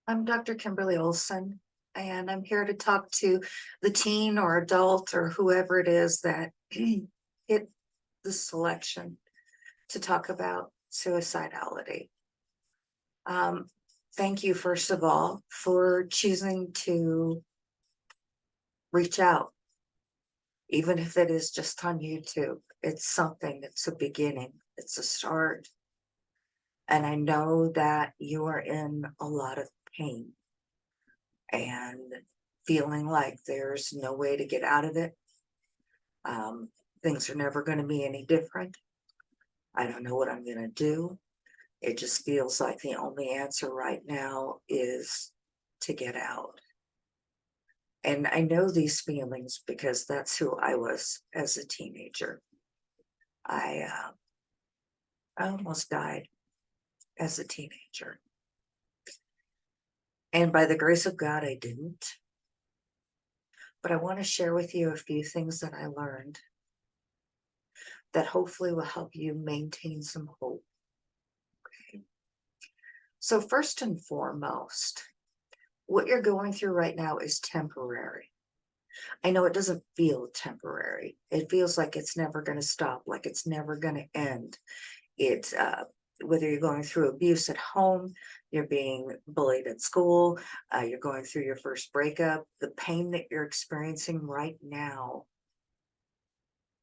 I'm Dr. Kimberly Olson, and I'm here to talk to the teen or adult or whoever it is that hit the selection to talk about suicidality. Um, Thank you, first of all, for choosing to reach out, even if it is just on YouTube. It's something, it's a beginning, it's a start. And I know that you are in a lot of pain and feeling like there's no way to get out of it. Um, Things are never going to be any different. I don't know what I'm going to do. It just feels like the only answer right now is to get out. And I know these feelings because that's who I was as a teenager. I, uh, I almost died as a teenager. And by the grace of God, I didn't. But I want to share with you a few things that I learned that hopefully will help you maintain some hope. So, first and foremost, what you're going through right now is temporary. I know it doesn't feel temporary. It feels like it's never going to stop, like it's never going to end. Whether you're going through abuse at home, you're being bullied at school, you're going through your first breakup, the pain that you're experiencing right now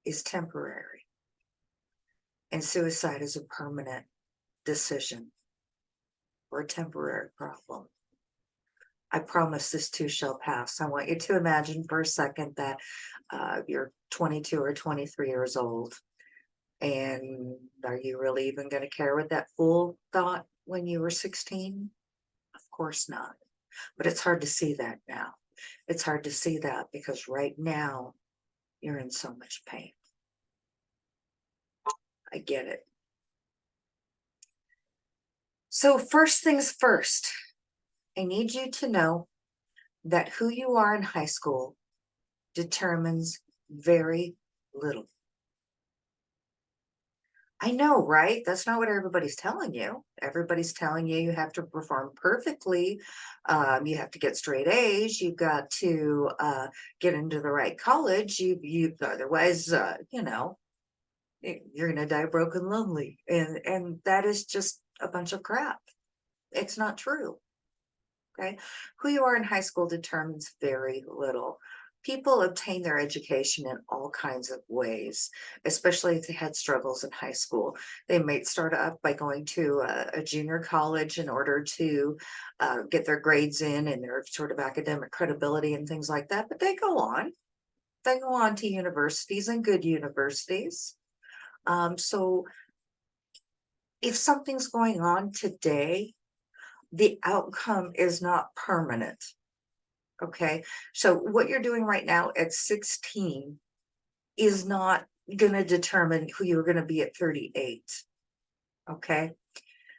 is temporary. And suicide is a permanent decision or a temporary problem. I promise this too shall pass. I want you to imagine for a second that you're 22 or 23 years old. And are you really even going to care what that fool thought when you were 16? Of course not. But it's hard to see that now. It's hard to see that because right now you're in so much pain. I get it. So, first things first, I need you to know that who you are in high school determines very little. I know, right? That's not what everybody's telling you. Everybody's telling you you have to perform perfectly. You have to get straight A's. You've got to get into the right college. You otherwise, you're going to die broken, lonely, and that is just a bunch of crap. It's not true. Okay. Who you are in high school determines very little. People obtain their education in all kinds of ways, especially if they had struggles in high school. They might start up by going to a junior college in order to get their grades in and their sort of academic credibility and things like that. But they go on. They go on to universities and good universities. So if something's going on today, the outcome is not permanent. Okay. So what you're doing right now at 16 is not going to determine who you're going to be at 38. Okay.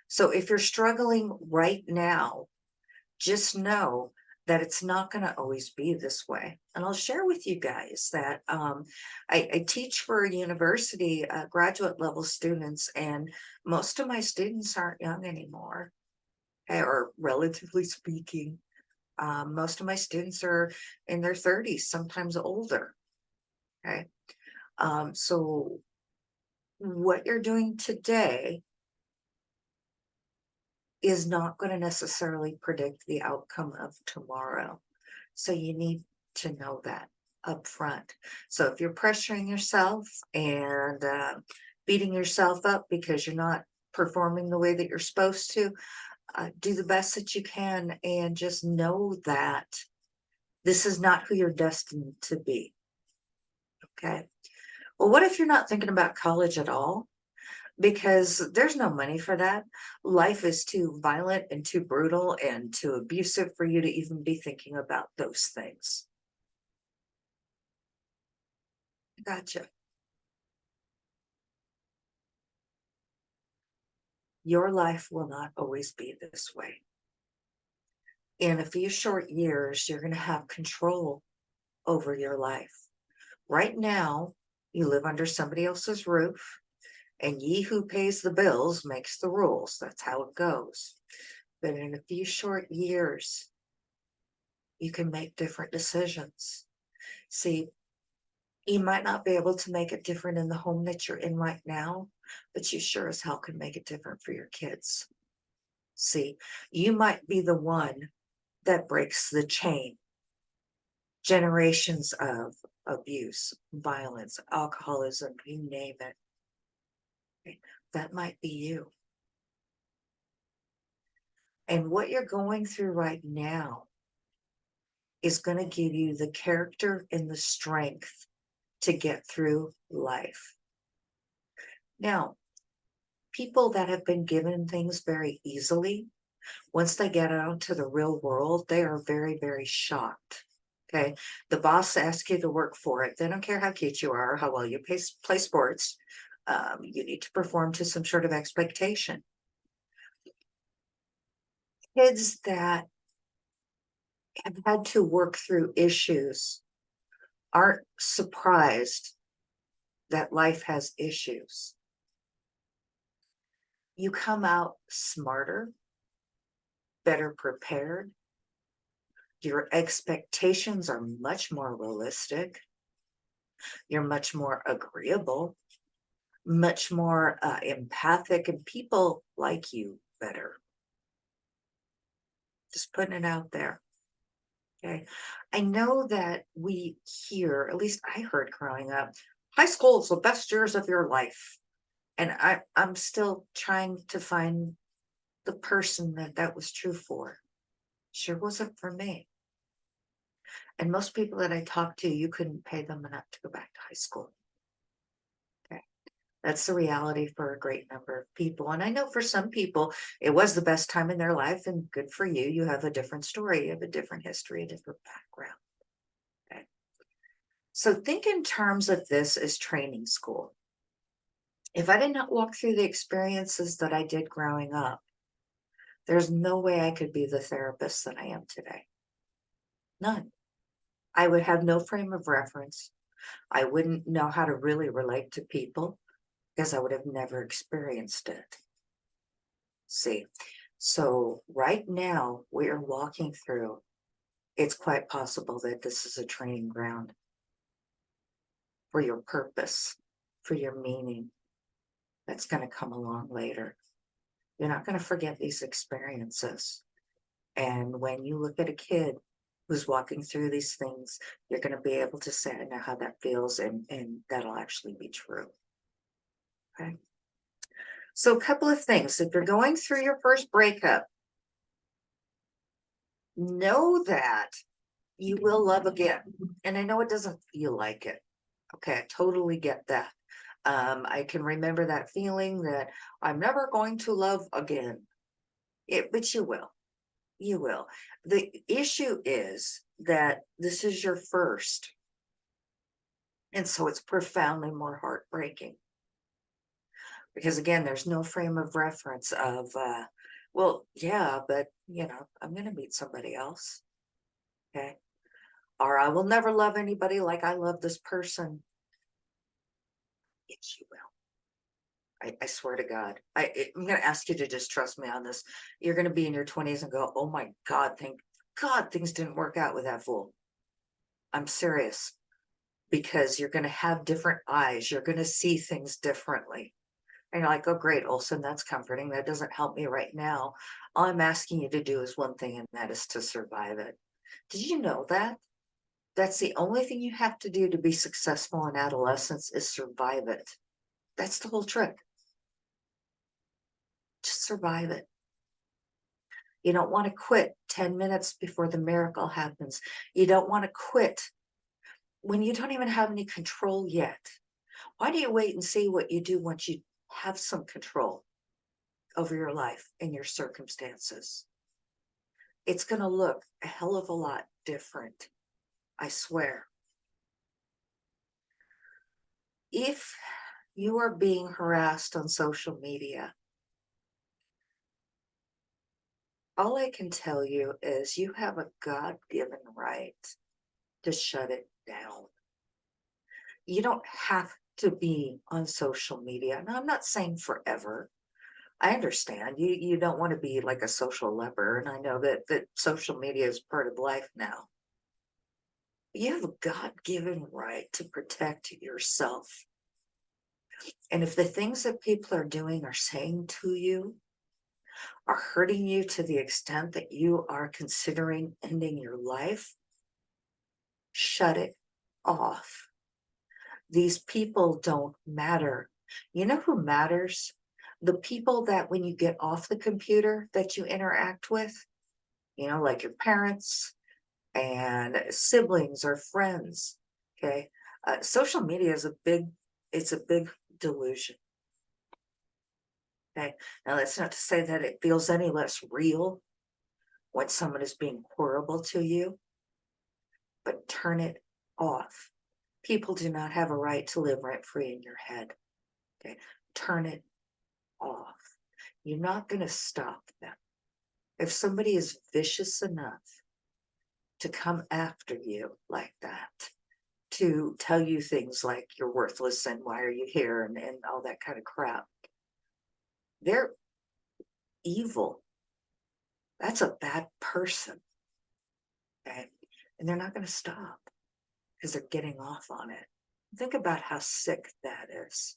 So if you're struggling right now, just know that it's not going to always be this way. And I'll share with you guys that I teach for a university, graduate level students, and most of my students aren't young anymore, or relatively speaking. Most of my students are in their 30s, sometimes older. Okay. So what you're doing today is not going to necessarily predict the outcome of tomorrow. So you need to know that up front. So if you're pressuring yourself and beating yourself up because you're not performing the way that you're supposed to, do the best that you can and just know that this is not who you're destined to be. Okay. Well, what if you're not thinking about college at all? Because there's no money for that. Life is too violent and too brutal and too abusive for you to even be thinking about those things. Gotcha. Your life will not always be this way. In a few short years, you're going to have control over your life. Right now, you live under somebody else's roof, and ye who pays the bills makes the rules. That's how it goes. but in a few short years, you can make different decisions. See, you might not be able to make it different in the home that you're in right now, but you sure as hell can make it different for your kids. See, you might be the one that breaks the chain. Generations of abuse, violence, alcoholism, you name it. Okay, that might be you. And what you're going through right now is going to give you the character and the strength to get through life. Now, people that have been given things very easily, once they get out into the real world, they are very, very shocked. Okay. The boss asks you to work for it. They don't care how cute you are, or how well you play sports. You need to perform to some sort of expectation. Kids that have had to work through issues aren't surprised that life has issues. You come out smarter, better prepared. Your expectations are much more realistic. You're much more agreeable, much more empathic, and people like you better. Just putting it out there. Okay. I know that we hear, at least I heard growing up, high school is the best years of your life. And I'm still trying to find the person that was true for. Sure wasn't for me. And most people that I talked to, you couldn't pay them enough to go back to high school. Okay. That's the reality for a great number of people. And I know for some people, it was the best time in their life, and good for you. You have a different story, you have a different history, a different background. Okay. So think in terms of this as training school. If I did not walk through the experiences that I did growing up, there's no way I could be the therapist that I am today. None. I would have no frame of reference. I wouldn't know how to really relate to people because I would have never experienced it. See, so right now we are walking through, it's quite possible that this is a training ground for your purpose, for your meaning that's going to come along later. You're not going to forget these experiences. And when you look at a kid who's walking through these things, you're going to be able to say, I know how that feels, and that'll actually be true. Okay. So a couple of things. If you're going through your first breakup, know that you will love again. And I know it doesn't feel like it. Okay, I totally get that. I can remember that feeling that I'm never going to love again. But you will. You will. The issue is that this is your first. And so it's profoundly more heartbreaking. Because again, there's no frame of reference of, well, yeah, but I'm going to meet somebody else. Okay. Or I will never love anybody like I love this person. Yes, you will. I swear to God. I'm going to ask you to just trust me on this. You're going to be in your 20s and go, oh my God, thank God things didn't work out with that fool. I'm serious. Because you're going to have different eyes. You're going to see things differently. And you're like, oh, great, Olson, that's comforting. That doesn't help me right now. All I'm asking you to do is one thing, and that is to survive it. Did you know that? That's the only thing you have to do to be successful in adolescence is survive it. That's the whole trick. Just survive it. You don't want to quit 10 minutes before the miracle happens. You don't want to quit when you don't even have any control yet. Why do you wait and see what you do once you have some control over your life and your circumstances? It's going to look a hell of a lot different, I swear. If you are being harassed on social media, all I can tell you is you have a God-given right to shut it down. You don't have to be on social media. Now, I'm not saying forever. I understand you don't want to be like a social leper, and I know that social media is part of life now. You have a God-given right to protect yourself. And if the things that people are doing or saying to you are hurting you to the extent that you are considering ending your life, shut it off. These people don't matter. You know who matters? The people that when you get off the computer that you interact with, like your parents and siblings or friends. Okay. Social media is it's a big delusion. Okay. Now that's not to say that it feels any less real when someone is being horrible to you, but turn it off. People do not have a right to live rent free in your head. Okay. Turn it off. You're not going to stop them. If somebody is vicious enough to come after you like that, to tell you things like you're worthless and why are you here and all that kind of crap, they're evil. That's a bad person. Okay. And they're not going to stop because they're getting off on it. Think about how sick that is,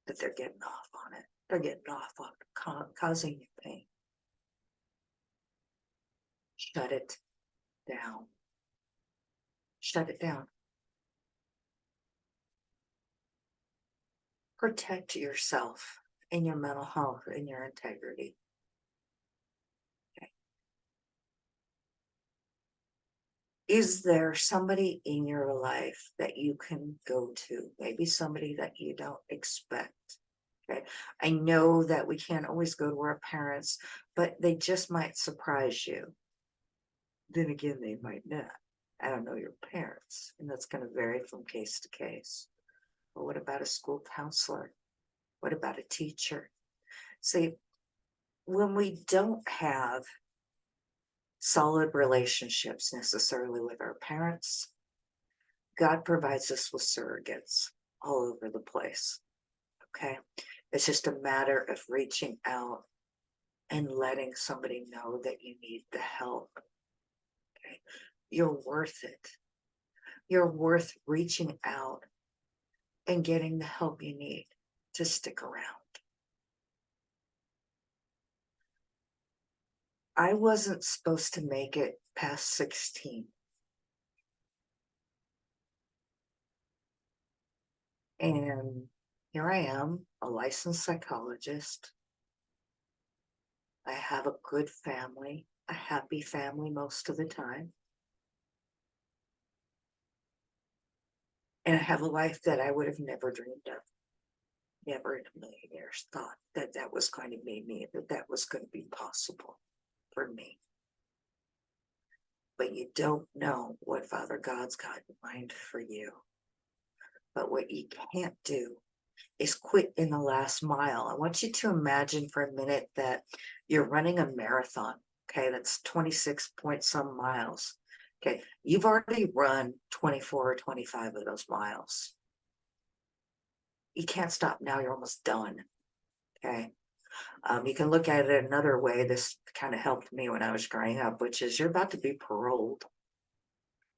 that they're getting off on it. They're getting off on causing you pain. Shut it down. Shut it down. Protect yourself and your mental health and your integrity. Okay. Is there somebody in your life that you can go to? Maybe somebody that you don't expect. Okay. I know that we can't always go to our parents, but they just might surprise you. Then again, they might not. I don't know your parents, and that's going to vary from case to case. But what about a school counselor? What about a teacher? See, when we don't have solid relationships necessarily with our parents, God provides us with surrogates all over the place. Okay. It's just a matter of reaching out and letting somebody know that you need the help. Okay. You're worth it. You're worth reaching out and getting the help you need to stick around. I wasn't supposed to make it past 16. And here I am, a licensed psychologist. I have a good family, a happy family most of the time. And I have a life that I would have never dreamed of. Never in a million years thought that that was going to be me, that that was going to be possible for me. But you don't know what Father God's got in mind for you. But what you can't do is quit in the last mile. I want you to imagine for a minute that you're running a marathon. Okay, that's 26 point some miles. Okay, you've already run 24 or 25 of those miles. You can't stop now, you're almost done. Okay. You can look at it another way. This kind of helped me when I was growing up, which is you're about to be paroled.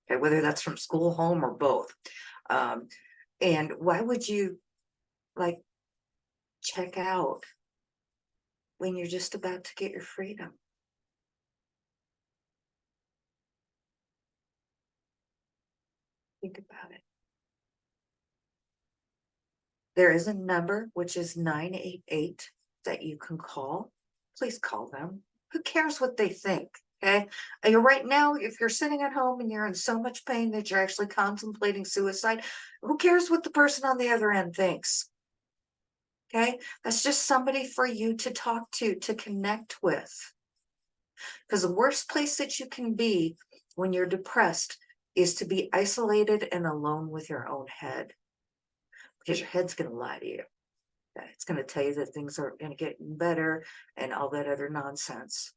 Okay, whether that's from school, home, or both. And why would you like check out when you're just about to get your freedom? Think about it. There is a number, which is 988, that you can call. Please call them. Who cares what they think? Okay. And right now, if you're sitting at home and you're in so much pain that you're actually contemplating suicide, who cares what the person on the other end thinks? Okay. That's just somebody for you to talk to connect with. Because the worst place that you can be when you're depressed is to be isolated and alone with your own head. Because your head's going to lie to you. It's going to tell you that things aren't going to get better and all that other nonsense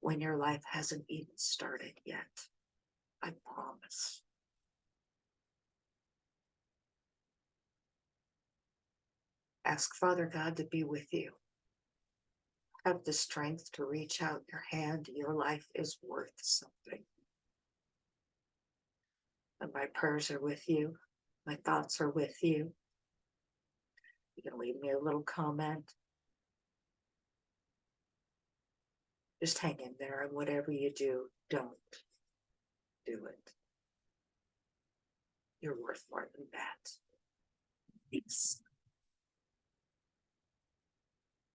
when your life hasn't even started yet. I promise. Ask Father God to be with you. Have the strength to reach out your hand. Your life is worth something. And my prayers are with you. My thoughts are with you. You can leave me a little comment. Just hang in there, and whatever you do, don't do it. You're worth more than that. Peace.